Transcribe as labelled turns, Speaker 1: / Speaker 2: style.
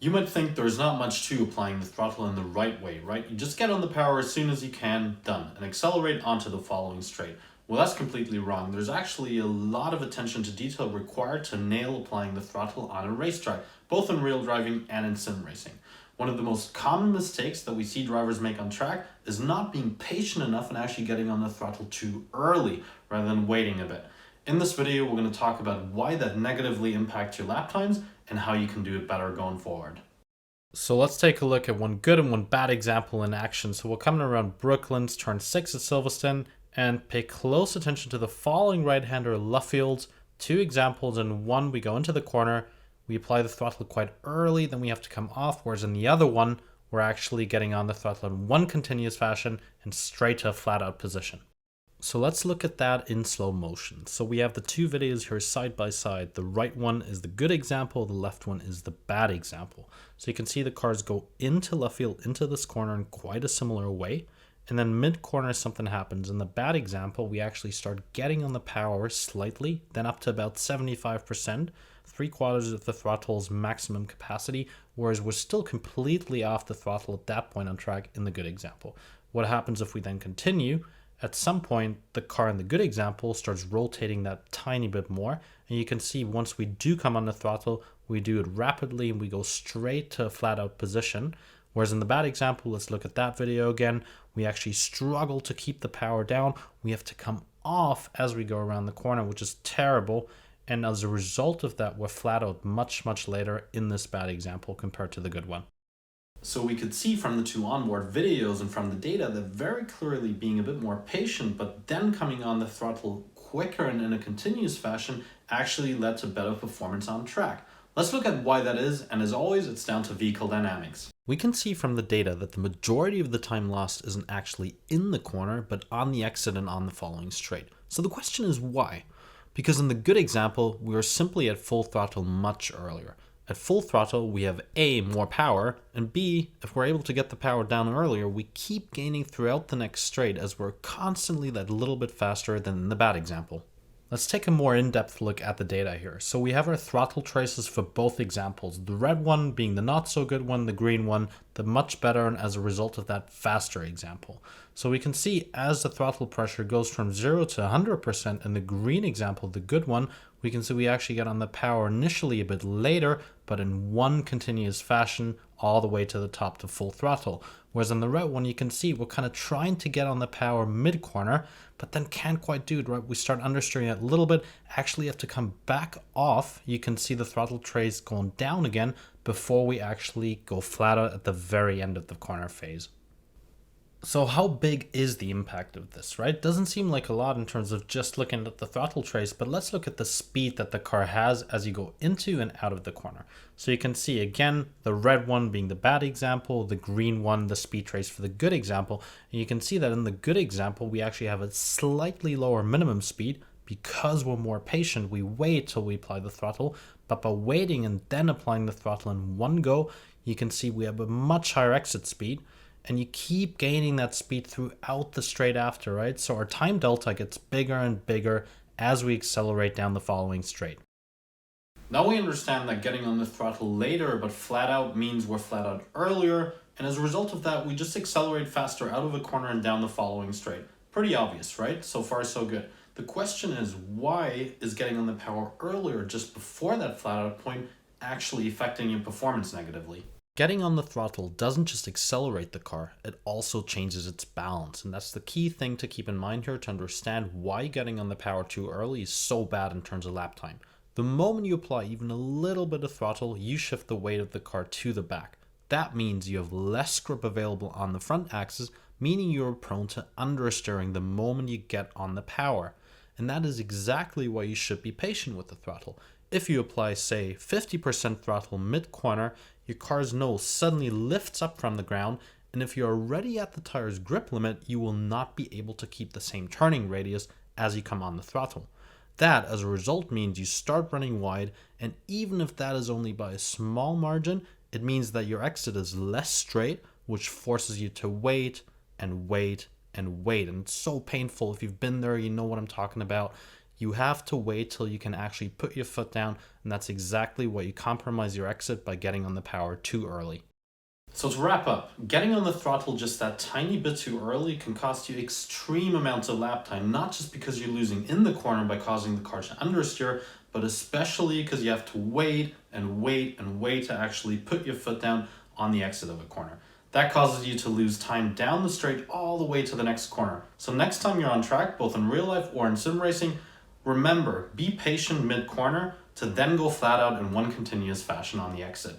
Speaker 1: You might think there's not much to applying the throttle in the right way, right? You just get on the power as soon as you can, done, and accelerate onto the following straight. Well, that's completely wrong. There's actually a lot of attention to detail required to nail applying the throttle on a racetrack, both in real driving and in sim racing. One of the most common mistakes that we see drivers make on track is not being patient enough and actually getting on the throttle too early rather than waiting a bit. In this video, we're going to talk about why that negatively impacts your lap times and how you can do it better going forward. So let's take a look at one good and one bad example in action. So we're coming around Brooklands, turn 6 at Silverstone, and pay close attention to the following right-hander Luffields. Two examples. In one, we go into the corner, we apply the throttle quite early, then we have to come off, whereas in the other one, we're actually getting on the throttle in one continuous fashion and straight to a flat-out position. So let's look at that in slow motion. So we have the two videos here side by side. The right one is the good example, the left one is the bad example. So you can see the cars go into left field, into this corner in quite a similar way. And then mid-corner something happens. In the bad example, we actually start getting on the power slightly, then up to about 75%, 3/4 of the throttle's maximum capacity, whereas we're still completely off the throttle at that point on track in the good example. What happens if we then continue? At some point, the car in the good example starts rotating that tiny bit more. And you can see once we do come on the throttle, we do it rapidly and we go straight to a flat out position. Whereas in the bad example, let's look at that video again. We actually struggle to keep the power down. We have to come off as we go around the corner, which is terrible. And as a result of that, we're flat out much later in this bad example compared to the good one. So we could see from the two onboard videos and from the data that very clearly being a bit more patient, but then coming on the throttle quicker and in a continuous fashion actually led to better performance on track. Let's look at why that is, and as always, it's down to vehicle dynamics. We can see from the data that the majority of the time lost isn't actually in the corner, but on the exit and on the following straight. So the question is why? Because in the good example, we were simply at full throttle much earlier. At full throttle, we have A, more power, and B, if we're able to get the power down earlier, we keep gaining throughout the next straight as we're constantly that little bit faster than in the bad example. Let's take a more in-depth look at the data here. So we have our throttle traces for both examples, the red one being the not so good one, the green one, the much better, and as a result of that faster example. So we can see as the throttle pressure goes from 0 to 100% in the green example, the good one, we can see we actually get on the power initially a bit later, but in one continuous fashion all the way to the top to full throttle. Whereas on the red one, you can see we're kind of trying to get on the power mid-corner, but then can't quite do it, right? We start understeering it a little bit, actually have to come back off. You can see the throttle trace going down again before we actually go flat out at the very end of the corner phase. So how big is the impact of this, right? Doesn't seem like a lot in terms of just looking at the throttle trace, but let's look at the speed that the car has as you go into and out of the corner. So you can see again, the red one being the bad example, the green one, the speed trace for the good example. And you can see that in the good example, we actually have a slightly lower minimum speed because we're more patient. We wait till we apply the throttle, but by waiting and then applying the throttle in one go, you can see we have a much higher exit speed. And you keep gaining that speed throughout the straight after, right? So our time delta gets bigger and bigger as we accelerate down the following straight. Now we understand that getting on the throttle later but flat out means we're flat out earlier, and as a result of that, we just accelerate faster out of a corner and down the following straight. Pretty obvious, right? So far, so good. The question is, why is getting on the power earlier just before that flat out point actually affecting your performance negatively? Getting on the throttle doesn't just accelerate the car, it also changes its balance. And that's the key thing to keep in mind here to understand why getting on the power too early is so bad in terms of lap time. The moment you apply even a little bit of throttle, you shift the weight of the car to the back. That means you have less grip available on the front axis, meaning you're prone to understeering the moment you get on the power. And that is exactly why you should be patient with the throttle. If you apply, say, 50% throttle mid-corner, your car's nose suddenly lifts up from the ground, and if you're already at the tire's grip limit, you will not be able to keep the same turning radius as you come on the throttle. That, as a result, means you start running wide, and even if that is only by a small margin, it means that your exit is less straight, which forces you to wait and wait and wait. And it's so painful. If you've been there, you know what I'm talking about. You have to wait till you can actually put your foot down, and that's exactly what you compromise your exit by getting on the power too early. So to wrap up, getting on the throttle just that tiny bit too early can cost you extreme amounts of lap time, not just because you're losing in the corner by causing the car to understeer, but especially because you have to wait and wait and wait to actually put your foot down on the exit of a corner. That causes you to lose time down the straight all the way to the next corner. So next time you're on track, both in real life or in sim racing, remember, be patient mid-corner to then go flat out in one continuous fashion on the exit.